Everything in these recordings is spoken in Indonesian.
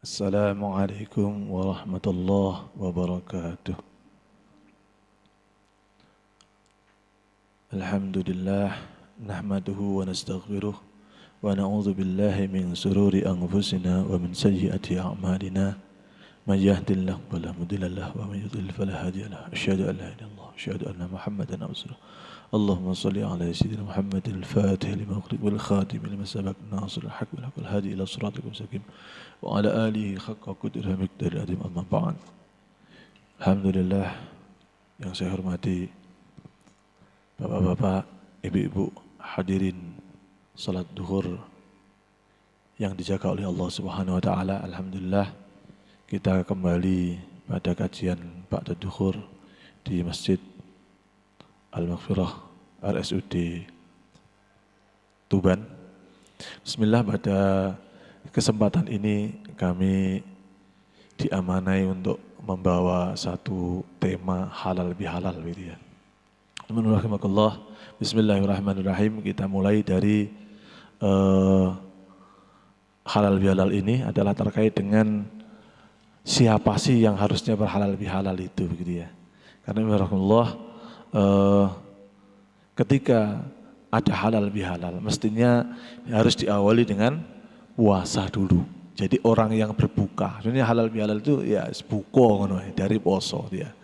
Assalamualaikum warahmatullahi wabarakatuh. Alhamdulillah nahmaduhu wa nastaghfiruh wa na'udzu billahi min sururi anfusina wa min sayyiati a'malina. Man yahdihillahu fala mudilla lahu wa man yudlil fala hadiya lahu. Asyhadu an la ilaha illallah wa asyhadu anna Muhammadan rasulullah. Allahumma shalli ala sayyidina Muhammadil fatih lima ughliqa wal khatim lima sabaq nasrul haqq wal hadi ila siratal mustaqim wa ala alihi haqqa qadrihi miqdari azim amma ba'd. Alhamdulillah yang saya hormati Bapak-bapak, ibu-ibu, hadirin salat duhur yang dijaga oleh Allah Subhanahu wa taala. Alhamdulillah kita kembali pada kajian ba'da duhur di Masjid Al-Maghfirah RSUD Tuban. Bismillah, pada kesempatan ini kami diamanai untuk membawa satu tema halal bihalal gitu ya. Bismillahirrahmanirrahim. Bismillahirrahmanirrahim. Kita mulai dari halal bihalal ini adalah terkait dengan siapa sih yang harusnya berhalal bihalal itu begitu ya. Karena Bismillahirrahmanirrahim, ketika ada halal bihalal mestinya harus diawali dengan puasa dulu. Jadi orang yang berbuka, sebenarnya halal bihalal itu ya buko dari poso dia.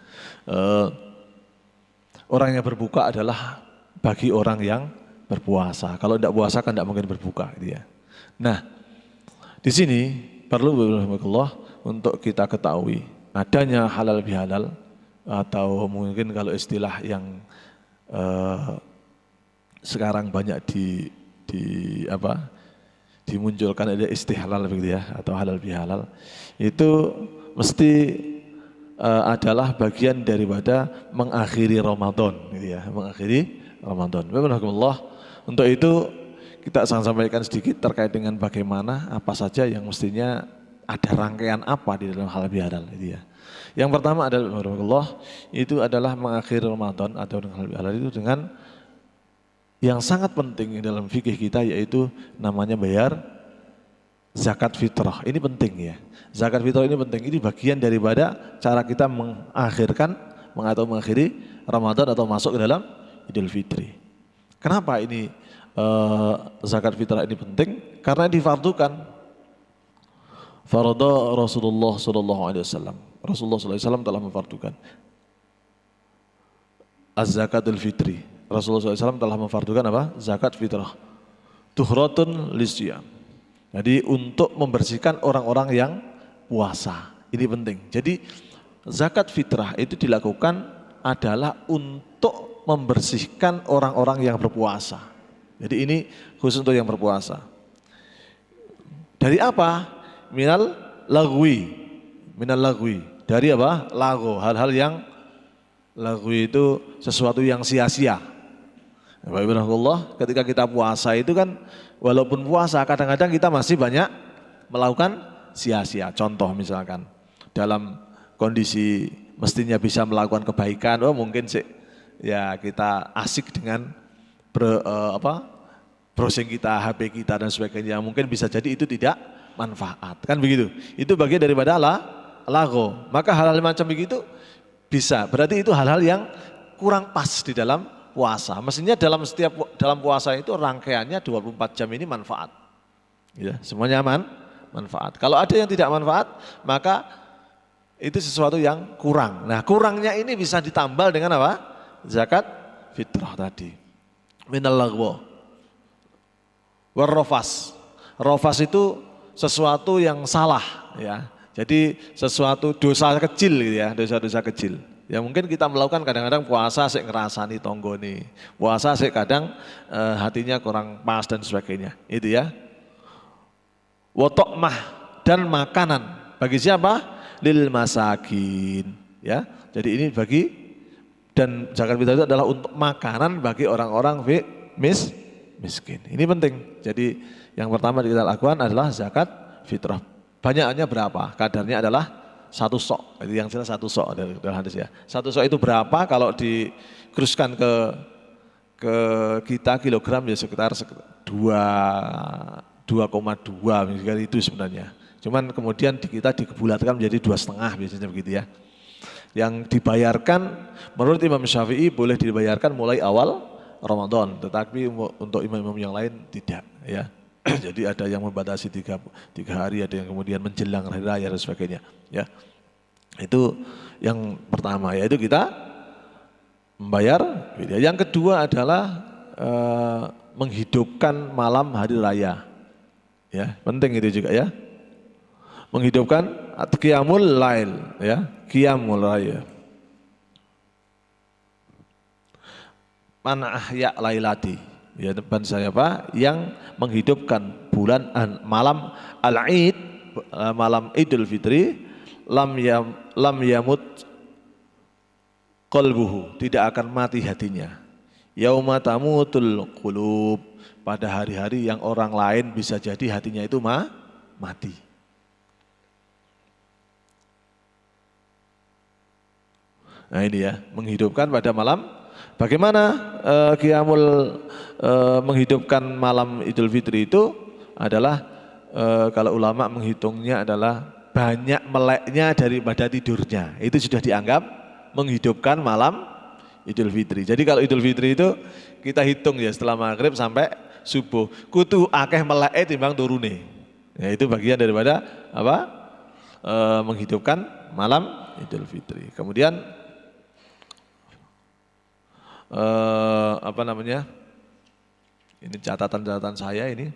Orang yang berbuka adalah bagi orang yang berpuasa. Kalau tidak puasa kan tidak mungkin berbuka gitu ya. Nah, di sini perlu untuk kita ketahui adanya halal bihalal, atau mungkin kalau istilah yang sekarang banyak dimunculkan ada istihlal begitu ya, atau halal bihalal, itu mesti adalah bagian daripada mengakhiri Ramadan gitu ya, mengakhiri Ramadan. Bismillah. Untuk itu kita akan sampaikan sedikit terkait dengan bagaimana apa saja yang mestinya ada rangkaian apa di dalam halal bihalal itu ya. Yang pertama adalah Bismillah, itu adalah mengakhiri Ramadan atau dengan halal bihalal itu dengan yang sangat penting dalam fikih kita, yaitu namanya bayar zakat fitrah. Ini penting ya. Zakat fitrah ini penting. Ini bagian daripada cara kita mengakhiri Ramadan atau masuk ke dalam Idul Fitri. Kenapa ini zakat fitrah ini penting? Karena difardukan. Farada Rasulullah sallallahu alaihi wasallam. Rasulullah sallallahu alaihi wasallam telah memfardukan az-zakatul fitri. Rasulullah SAW telah memfardukan apa? Zakat fitrah. Tuhratun lisyam. Jadi untuk membersihkan orang-orang yang puasa. Ini penting. Jadi zakat fitrah itu dilakukan adalah untuk membersihkan orang-orang yang berpuasa. Jadi ini khusus untuk yang berpuasa. Dari apa? Minal lagwi. Minal lagwi. Dari apa? Lago. Hal-hal yang lagwi itu sesuatu yang sia-sia. Alhamdulillah, ketika kita puasa itu kan walaupun puasa kadang-kadang kita masih banyak melakukan sia-sia. Contoh misalkan dalam kondisi mestinya bisa melakukan kebaikan, mungkin sih ya kita asik dengan browsing kita, HP kita dan sebagainya. Mungkin bisa jadi itu tidak manfaat, kan begitu. Itu bagian daripada lago. Maka hal-hal macam begitu bisa. Berarti itu hal-hal yang kurang pas di dalam puasa. Mestinya dalam puasa itu rangkaiannya 24 jam ini manfaat. Ya, semuanya manfaat. Kalau ada yang tidak manfaat, maka itu sesuatu yang kurang. Nah, kurangnya ini bisa ditambal dengan apa? Zakat fitrah tadi. Minal lagwo. Warrofas. Rofas itu sesuatu yang salah ya. Jadi sesuatu dosa kecil gitu ya, dosa-dosa kecil. Ya mungkin kita melakukan kadang-kadang puasa sik ngerasani tonggo nih. Puasa sik kadang hatinya kurang pas dan sebagainya. Itu ya. Wotokmah dan makanan. Bagi siapa? Lil masakin. Ya. Jadi ini bagi, dan zakat fitrah itu adalah untuk makanan bagi orang-orang miskin. Ini penting. Jadi yang pertama kita lakukan adalah zakat fitrah. Banyaknya berapa? Kadarnya adalah satu sok, itu yang jelas satu sok dari hadis ya. Satu sok itu berapa? Kalau dikeruskan ke kita kilogram ya sekitar 2,2 misalnya itu sebenarnya. Cuman kemudian kita dibulatkan menjadi 2,5 biasanya begitu ya. Yang dibayarkan menurut Imam Syafi'i boleh dibayarkan mulai awal Ramadan, tetapi untuk imam-imam yang lain tidak ya. Jadi ada yang membatasi tiga hari, ada yang kemudian menjelang hari raya dan sebagainya ya. Itu yang pertama, yaitu kita membayar. Yang kedua adalah menghidupkan malam hari raya. Ya, penting itu juga ya. Menghidupkan qiyamul lail ya, qiyamul raya. Man ahya lailati. Ya, depan saya Pak, yang menghidupkan bulan malam al-Id, malam Idul Fitri, lam yamut qalbuhu, tidak akan mati hatinya. Yauma tamutul qulub, pada hari-hari yang orang lain bisa jadi hatinya itu mati. Nah ini ya, menghidupkan pada malam. Bagaimana menghidupkan malam Idul Fitri itu adalah kalau ulama menghitungnya adalah banyak meleknya daripada tidurnya. Itu sudah dianggap menghidupkan malam Idul Fitri. Jadi kalau Idul Fitri itu kita hitung ya setelah maghrib sampai subuh. Kutu akeh meleke timbang turune. Ya, itu bagian daripada apa? Menghidupkan malam Idul Fitri. Kemudian ini catatan saya ini,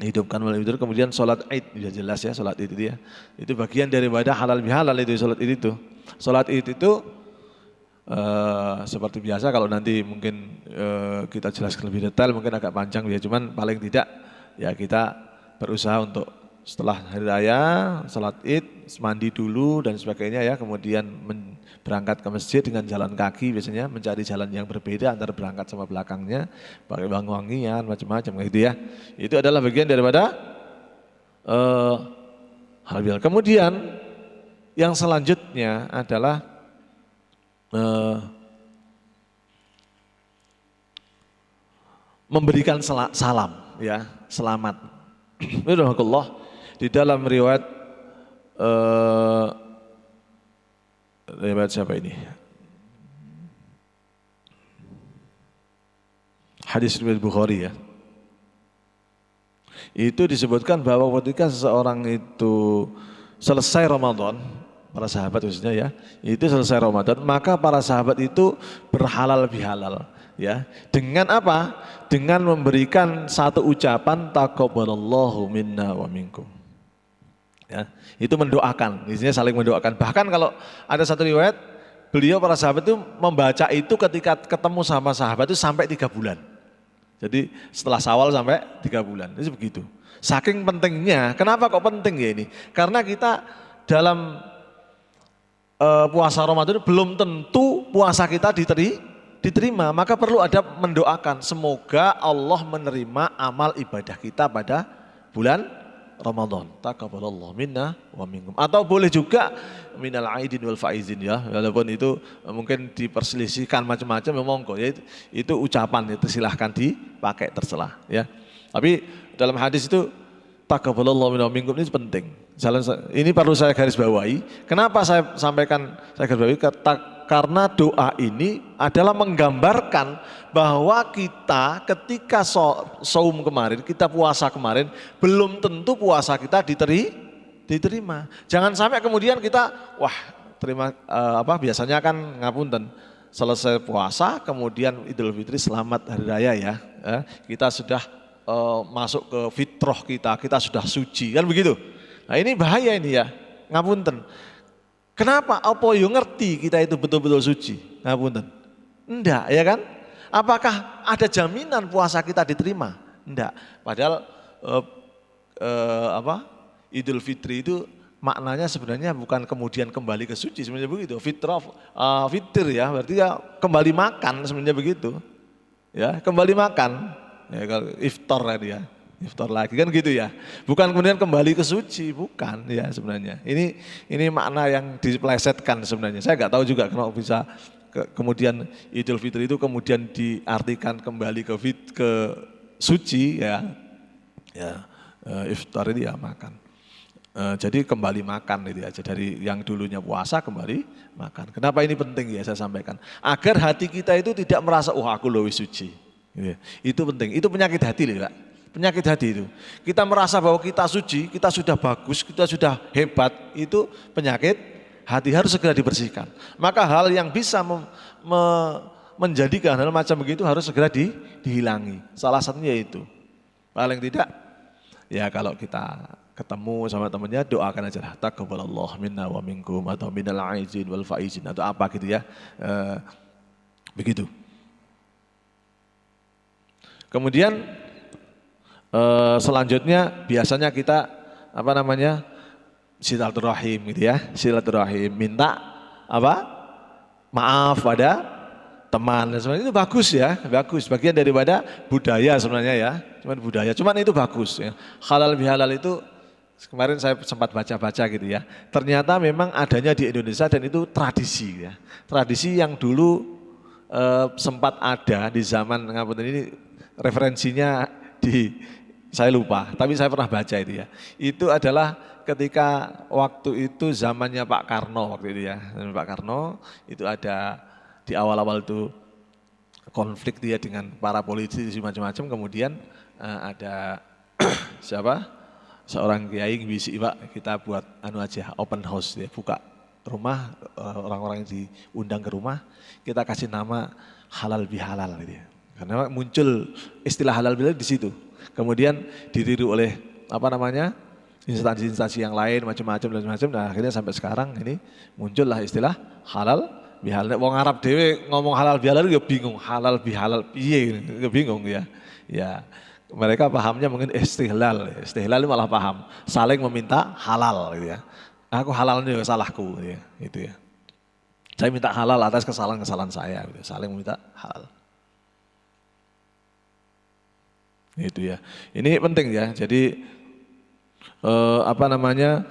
hidupkan malam Idul, kemudian sholat Id, sudah jelas ya sholat Id itu ya. Itu bagian daripada halal bihalal itu sholat Id itu. Sholat Id itu seperti biasa, kalau nanti mungkin kita jelaskan lebih detail mungkin agak panjang ya, cuman paling tidak ya kita berusaha untuk setelah hari raya sholat Id, mandi dulu dan sebagainya ya, kemudian berangkat ke masjid dengan jalan kaki, biasanya mencari jalan yang berbeda antara berangkat sama belakangnya, pakai wangi-wangian macam-macam gitu ya. Itu adalah bagian daripada hal bihalal. Kemudian yang selanjutnya adalah memberikan salam ya, selamat. Alhamdulillah di dalam riwayat siapa ini? Hadis riwayat Bukhari ya. Itu disebutkan bahwa ketika seseorang itu selesai Ramadan, para sahabat khususnya ya, itu selesai Ramadan, maka para sahabat itu berhalal bihalal ya. Dengan apa? Dengan memberikan satu ucapan taqabbalallahu minna wa minkum. Ya, itu mendoakan, isinya saling mendoakan. Bahkan kalau ada satu riwayat, beliau para sahabat itu membaca itu ketika ketemu sama sahabat itu sampai 3 bulan. Jadi setelah Syawal sampai 3 bulan, itu begitu. Saking pentingnya, kenapa kok penting ya ini? Karena kita dalam puasa Ramadan belum tentu puasa kita diterima, maka perlu ada mendoakan semoga Allah menerima amal ibadah kita pada bulan Ramadan. Taqabbalallahu minna wa minkum. Atau boleh juga minal aidin wal faizin ya. Walaupun itu mungkin diperselisihkan macam-macam ya monggo ya. Itu ucapan, itu silahkan dipakai terserah ya. Tapi dalam hadis itu taqabbalallahu minna wa minkum ini penting. Ini perlu saya garis bawahi. Kenapa saya sampaikan, saya garis bawahi? Karena doa ini adalah menggambarkan bahwa kita ketika saum kemarin, kita puasa kemarin, belum tentu puasa kita diterima. Jangan sampai kemudian kita, biasanya kan ngapunten, selesai puasa, kemudian Idul Fitri selamat hari raya ya, kita sudah masuk ke fitrah kita sudah suci, kan begitu. Nah ini bahaya ini ya, ngapunten. Kenapa? Apa yo ngerti kita itu betul-betul suci? Ngapunten. Enggak, ya kan? Apakah ada jaminan puasa kita diterima? Enggak. Padahal Idul Fitri itu maknanya sebenarnya bukan kemudian kembali ke suci, sebenarnya begitu. Fitr ya, berarti ya kembali makan sebenarnya begitu. Ya, kembali makan. Ya kalau iftar tadi ya. Iftar lagi kan gitu ya. Bukan kemudian kembali ke suci, bukan ya sebenarnya. Ini makna yang dipelesetkan sebenarnya. Saya nggak tahu juga kenapa bisa kemudian Idul Fitri itu kemudian diartikan kembali ke suci ya. Ya, iftar ini ya makan. Jadi kembali makan itu aja, dari yang dulunya puasa kembali makan. Kenapa ini penting ya saya sampaikan? Agar hati kita itu tidak merasa, wah aku lebih suci. Gitu ya. Itu penting, itu penyakit hati loh Pak. Penyakit hati itu. Kita merasa bahwa kita suci, kita sudah bagus, kita sudah hebat, itu penyakit hati, harus segera dibersihkan. Maka hal yang bisa menjadikan hal macam begitu harus segera dihilangi. Salah satunya itu. Paling tidak ya kalau kita ketemu sama temennya doakan aja lah, taqabbalallah minna wa minkum atau minal aizin wal faizin atau apa gitu ya. Begitu. Kemudian selanjutnya biasanya kita apa namanya? Silaturahim gitu ya. Silaturahim, minta apa? Maaf pada teman. Sebenarnya itu bagus ya, bagus. Bagian daripada budaya sebenarnya ya. Cuman budaya, cuman itu bagus ya. Halal bihalal itu kemarin saya sempat baca-baca gitu ya. Ternyata memang adanya di Indonesia dan itu tradisi ya. Tradisi yang dulu sempat ada di zaman ngapunten ini, referensinya di saya lupa, tapi saya pernah baca itu ya. Itu adalah ketika waktu itu zamannya Pak Karno waktu itu ya. Pak Karno itu ada di awal-awal itu konflik dia dengan para politisi macam-macam, kemudian ada siapa? Seorang kiai bisi, Pak, kita buat anu aja open house ya, buka rumah orang-orang yang diundang ke rumah, kita kasih nama halal bihalal gitu ya. Karena muncul istilah halal bihalal di situ. Kemudian ditiru oleh apa namanya? Instansi-instansi yang lain macam-macam. Nah, akhirnya sampai sekarang ini muncullah istilah halal bihalal. Wong Arab dhewe ngomong halal bihalal ya bingung, halal bihalal piye ya bingung ya. Ya, mereka pahamnya mungkin istihlal. Istihlal malah paham saling meminta halal gitu ya. Aku halal ini salahku gitu ya. Itu ya. Saya minta halal atas kesalahan-kesalahan saya gitu. Saling meminta halal. Itu ya. Ini penting ya. Jadi apa namanya?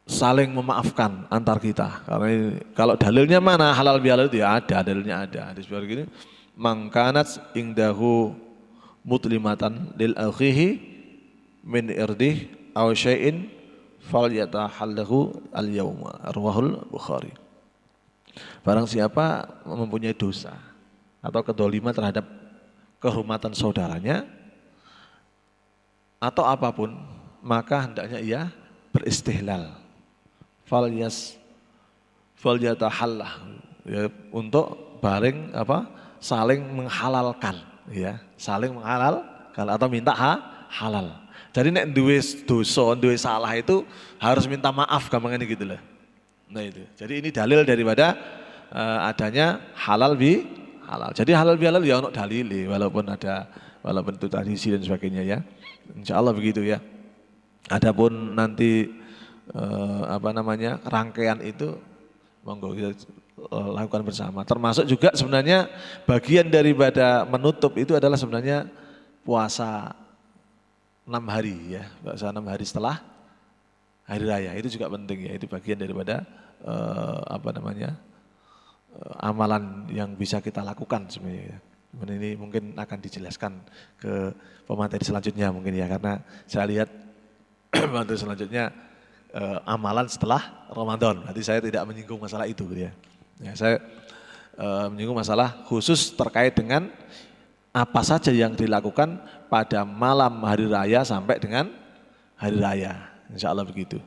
Saling memaafkan antar kita. Karena ini, kalau dalilnya mana halal bihalal itu ya ada, dalilnya ada. Hadis begini, mangkanat ingdahu mutlimatan lil akhihi min irdih aw syai'in falyatahallahu al yauma. Arwahul Bukhari. Barang siapa mempunyai dosa atau kedoliman terhadap kehormatan saudaranya atau apapun, maka hendaknya ia beristihlal. Falyatahallah ya, untuk bareng apa saling menghalalkan ya, saling menghalalkan atau minta halal. Jadi nek duwe dosa, duwe salah itu harus minta maaf gampangnya gitu lah. Nah itu. Jadi ini dalil daripada adanya halal bi halal. Jadi halal bi halal ya ono dalile walaupun itu tradisi dan sebagainya ya. Insya Allah begitu ya. Adapun nanti apa namanya rangkaian itu monggo kita lakukan bersama. Termasuk juga sebenarnya bagian daripada menutup itu adalah sebenarnya puasa 6 hari ya, puasa 6 hari setelah hari raya itu juga penting ya. Itu bagian daripada apa namanya amalan yang bisa kita lakukan sebenarnya. Ini mungkin akan dijelaskan ke pemateri selanjutnya mungkin ya, karena saya lihat pemateri selanjutnya amalan setelah Ramadan. Nanti saya tidak menyinggung masalah itu ya. Ya saya menyinggung masalah khusus terkait dengan apa saja yang dilakukan pada malam hari raya sampai dengan hari raya. Insya Allah begitu.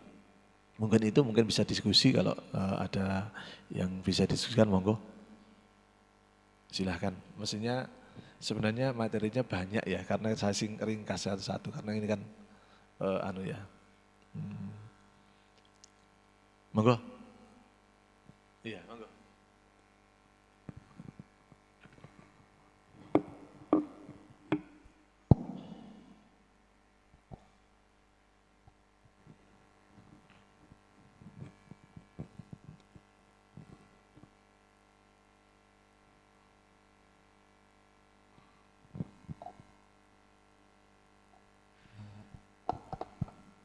Mungkin itu mungkin bisa diskusi kalau ada yang bisa diskusikan monggo. Silahkan. Mestinya sebenarnya materinya banyak ya, karena saya ringkas satu-satu karena ini kan anu ya. Monggo. Iya, monggo.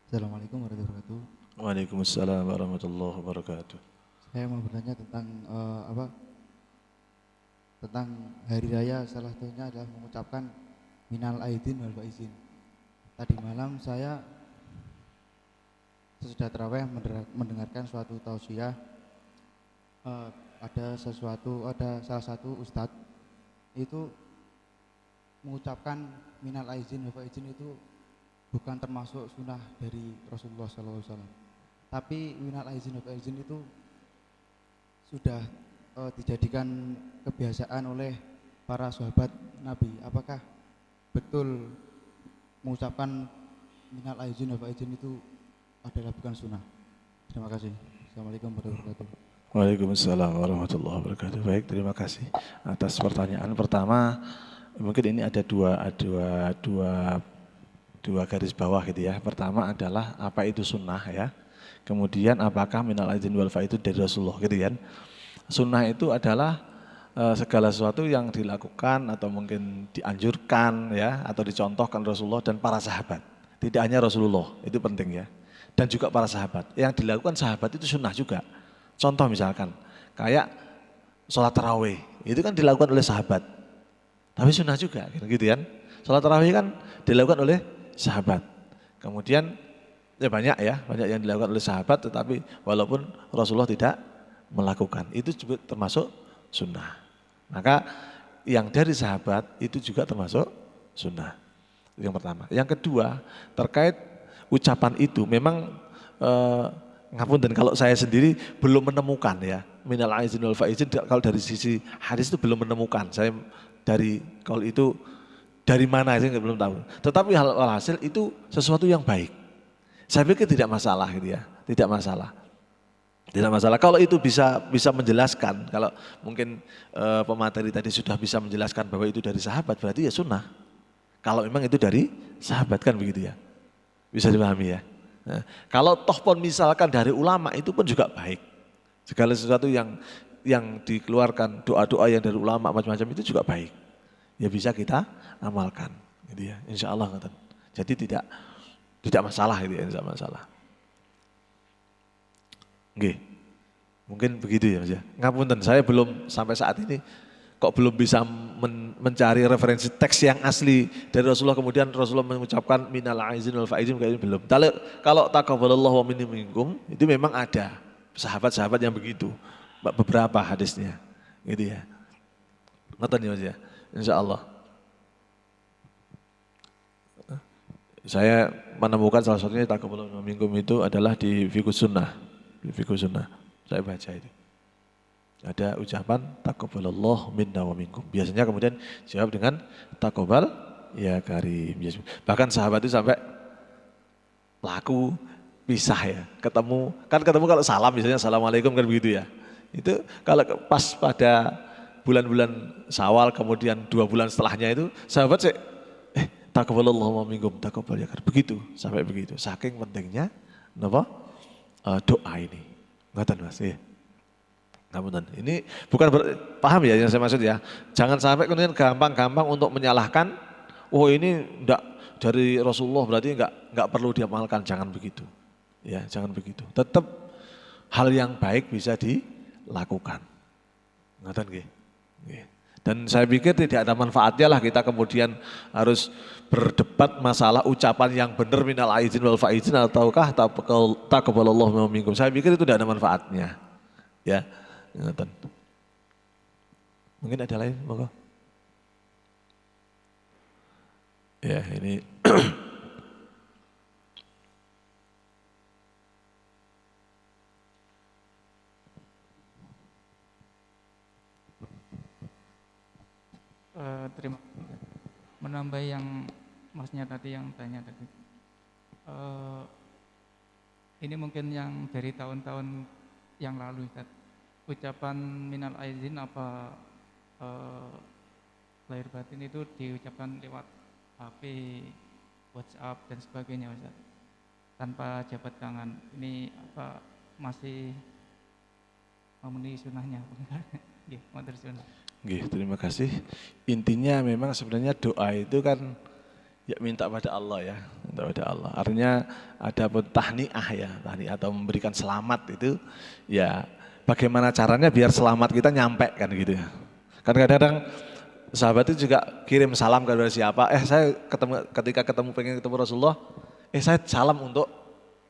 Assalamualaikum warahmatullahi wabarakatuh. Waalaikumsalam warahmatullahi wabarakatuh. Saya mau bertanya tentang tentang hari raya. Salah satunya adalah mengucapkan minal aidin wal faizin. Tadi malam saya sesudah tarawih mendengarkan suatu tausiah, ada salah satu ustadz itu mengucapkan minal aidin wal faizin itu bukan termasuk sunnah dari Rasulullah SAW. Tapi minal aidin wal faizin itu sudah dijadikan kebiasaan oleh para sahabat Nabi. Apakah betul mengucapkan minal aidin wal faizin itu adalah bukan sunnah? Terima kasih. Assalamualaikum warahmatullahi wabarakatuh. Waalaikumsalam warahmatullahi wabarakatuh. Baik, terima kasih atas pertanyaan. Pertama, mungkin ini ada dua garis bawah gitu ya. Pertama adalah apa itu sunnah ya. Kemudian apakah minal aidin wal faizin itu dari Rasulullah gitu kan. Sunnah itu adalah segala sesuatu yang dilakukan atau mungkin dianjurkan ya atau dicontohkan Rasulullah dan para sahabat. Tidak hanya Rasulullah, itu penting ya. Dan juga para sahabat. Yang dilakukan sahabat itu sunnah juga. Contoh misalkan kayak sholat tarawih, itu kan dilakukan oleh sahabat. Tapi sunnah juga gitu kan. Sholat tarawih kan dilakukan oleh sahabat. Kemudian ya banyak yang dilakukan oleh sahabat tetapi walaupun Rasulullah tidak melakukan, itu juga termasuk sunnah. Maka yang dari sahabat itu juga termasuk sunnah. Yang pertama. Yang kedua, terkait ucapan itu memang ngapunten kalau saya sendiri belum menemukan ya. Minal aidin wal faizin kalau dari sisi hadis itu belum menemukan. Saya dari kalau itu dari mana saya belum tahu. Tetapi hasil itu sesuatu yang baik. Saya pikir tidak masalah gitu ya. Tidak masalah. Tidak masalah kalau itu bisa menjelaskan, kalau mungkin pemateri tadi sudah bisa menjelaskan bahwa itu dari sahabat berarti ya sunnah. Kalau memang itu dari sahabat kan begitu ya. Bisa dipahami ya. Nah, kalau toh pun misalkan dari ulama itu pun juga baik. Segala sesuatu yang dikeluarkan doa-doa yang dari ulama macam-macam itu juga baik. Ya bisa kita amalkan gitu ya. Insyaallah. Jadi tidak masalah gitu ya, tidak masalah. Oke, mungkin begitu ya Mas ya. Ngapunten, saya belum sampai saat ini kok belum bisa mencari referensi teks yang asli dari Rasulullah kemudian Rasulullah mengucapkan minal aidin wal faizin kayaknya belum. Kalau taqabbalallahu wa minkum itu memang ada sahabat-sahabat yang begitu, beberapa hadisnya, gitu ya. Ngoten ya Mas ya. Insyaallah. Saya menemukan salah satunya taqabbalallahu wa minkum itu adalah di Fiqhus Sunnah. Fiqhus Sunnah, saya baca itu. Ada ucapan taqabbalallahu minna wa minkum. Biasanya kemudian jawab dengan taqabbal ya karim. Bahkan sahabat itu sampai laku pisah ya, ketemu kalau salam misalnya assalamualaikum kan begitu ya. Itu kalau pas pada bulan-bulan Syawal kemudian 2 bulan setelahnya itu sahabat taqabbalallahu minkum taqabbal ya karim. Begitu, sampai begitu. Saking pentingnya napa? Doa ini. Ngoten Mas, ya. Ngapunten. Ini bukan paham ya yang saya maksud ya. Jangan sampai kemudian gampang-gampang untuk menyalahkan, oh ini enggak dari Rasulullah berarti enggak perlu diamalkan, jangan begitu. Ya, jangan begitu. Tetap hal yang baik bisa dilakukan. Ngoten nggih. Nggih. Dan saya pikir tidak ada manfaatnya lah kita kemudian harus berdebat masalah ucapan yang benar minal aidin wal faizin ataukah taqabbalallahu minkum. Saya pikir itu tidak ada manfaatnya. Ya. Mungkin ada lain, monggo. Ya, ini terima menambah yang masnya tadi yang tanya tadi. Ini mungkin yang dari tahun-tahun yang lalu Ustaz. Ucapan minal aidin apa lahir batin itu diucapkan lewat HP, WhatsApp dan sebagainya Ustaz. Tanpa jabat tangan. Ini apa masih memenuhi sunnahnya? Nggih, matur sunnah. Nggih, terima kasih. Intinya memang sebenarnya doa itu kan ya minta pada Allah ya, minta pada Allah. Artinya ada pun tahniah ya, tahniah atau memberikan selamat itu ya bagaimana caranya biar selamat kita nyampe kan gitu ya. Kadang-kadang sahabat itu juga kirim salam kepada siapa, saya ketika pengen ketemu Rasulullah, saya salam untuk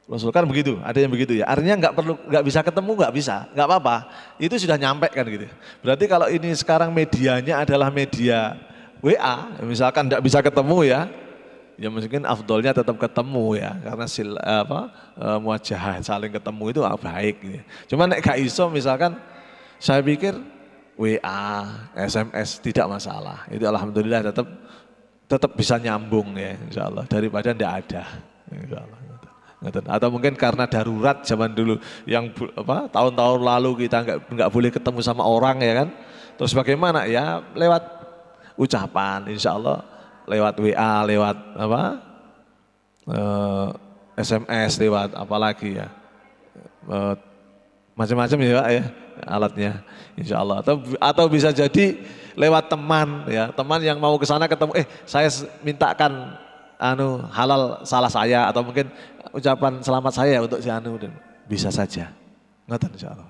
Rasul, kan begitu, ada yang begitu ya. Artinya nggak bisa ketemu, nggak bisa, nggak apa-apa. Itu sudah nyampe kan gitu. Berarti kalau ini sekarang medianya adalah media WA, misalkan nggak bisa ketemu ya mungkin afdolnya tetap ketemu ya, karena muajah saling ketemu itu baik gitu. Cuma nek gak iso misalkan, saya pikir WA, SMS tidak masalah. Itu alhamdulillah tetap bisa nyambung ya, insya Allah, daripada ndak ada, insya Allah. Atau mungkin karena darurat zaman dulu yang tahun-tahun lalu kita nggak boleh ketemu sama orang ya kan. Terus bagaimana ya, lewat ucapan, insya Allah lewat WA, lewat SMS, lewat apalagi ya, macam-macam ya Pak ya alatnya, insya Allah. Atau bisa jadi lewat teman ya, teman yang mau ke sana ketemu, saya mintakan halal salah saya, atau mungkin ucapan selamat saya untuk si anu, dan bisa saja. Ngoten insyaallah.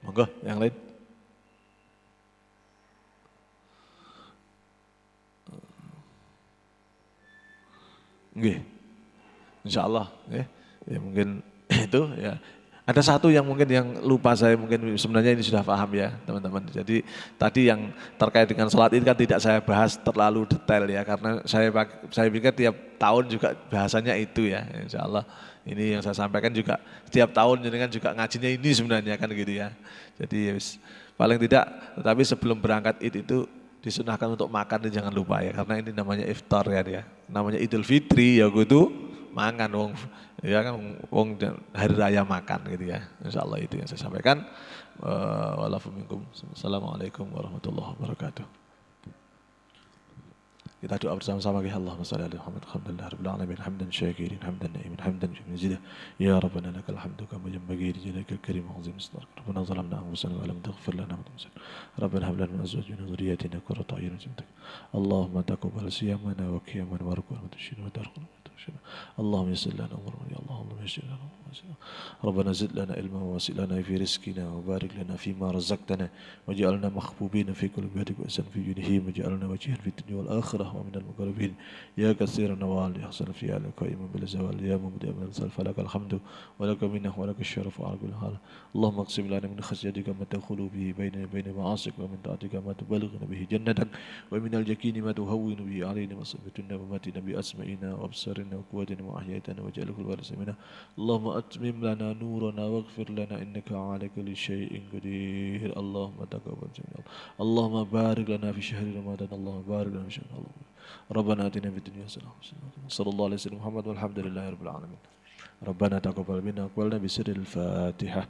Monggo yang lain. Nggih. Insyaallah ya. Ya mungkin itu ya. Ada satu yang mungkin yang lupa saya, mungkin sebenarnya ini sudah paham ya teman-teman. Jadi tadi yang terkait dengan sholat itu kan tidak saya bahas terlalu detail ya, karena saya pikir tiap tahun juga bahasanya itu ya. Insya Allah ini yang saya sampaikan juga setiap tahun, jadi kan juga ngajinya ini sebenarnya kan gitu ya. Jadi paling tidak, tetapi sebelum berangkat itu disunahkan untuk makan, itu jangan lupa ya, karena ini namanya iftar ya, namanya Idul Fitri ya gitu. Makan wong ya kan, wong hari raya makan gitu ya. Insyaallah itu yang saya sampaikan. Assalamualaikum warahmatullahi wabarakatuh. Kita doa bersama-sama ya. Allahumma shalli ala Muhammad, alhamdulillah rabbil alamin, hamdan syakirin, hamdan na'imin, hamdan majidah. Ya Rabbana lakal hamdu kama yanbaghi li jalalika al-karim wa 'azim ismik. Rabbana zalamna anfusana wa lam taghfir lana wa tarhamna. Rabbana hab lana min azwajina wa dhurriyyatina qurrata a'yun waj'alna. Allahumma taqabbal siyamana wa qiyamana wa ruk'ana wa tashhina wa tarqana. اللهم يسر لنا امورنا يا الله، اللهم يسر لنا امورنا. ربنا زد لنا علما ووسع لنا في رزقنا وبارك لنا فيما رزقتنا واجعلنا محبوبين في كل بيتك وأحسن في جنهم واجعلنا وجيها في الدنيا والآخرة ومن المقربين يا كثير النوال يحسن في على قائما بالزوال يا مبدئ من الزل فلك الحمد ولك منه ولك الشرف على كل حال. اللهم اقسم لنا من خشيتك ما تخلو به بين معاصيك ومن طاعتك ما تبلغنا به جنتك ومن اليقين ما تهون به علينا مصيبة الدنيا وماتنا بأسمائنا وأبصارنا وقوتنا وأحيائنا واجعله الوارث منا. اللهم أتمم لنا نورنا واغفر لنا إنك على كل شيء قدير. اللهم تقبل جميعا. اللهم بارك لنا في شهر رمضان. اللهم بارك لنا في شهر رمضان. ربنا آتنا في الدنيا حسنة صلى الله عليه وسلم محمد والحمد لله رب العالمين. ربنا تقبل منا وقبلنا بسر الفاتحة.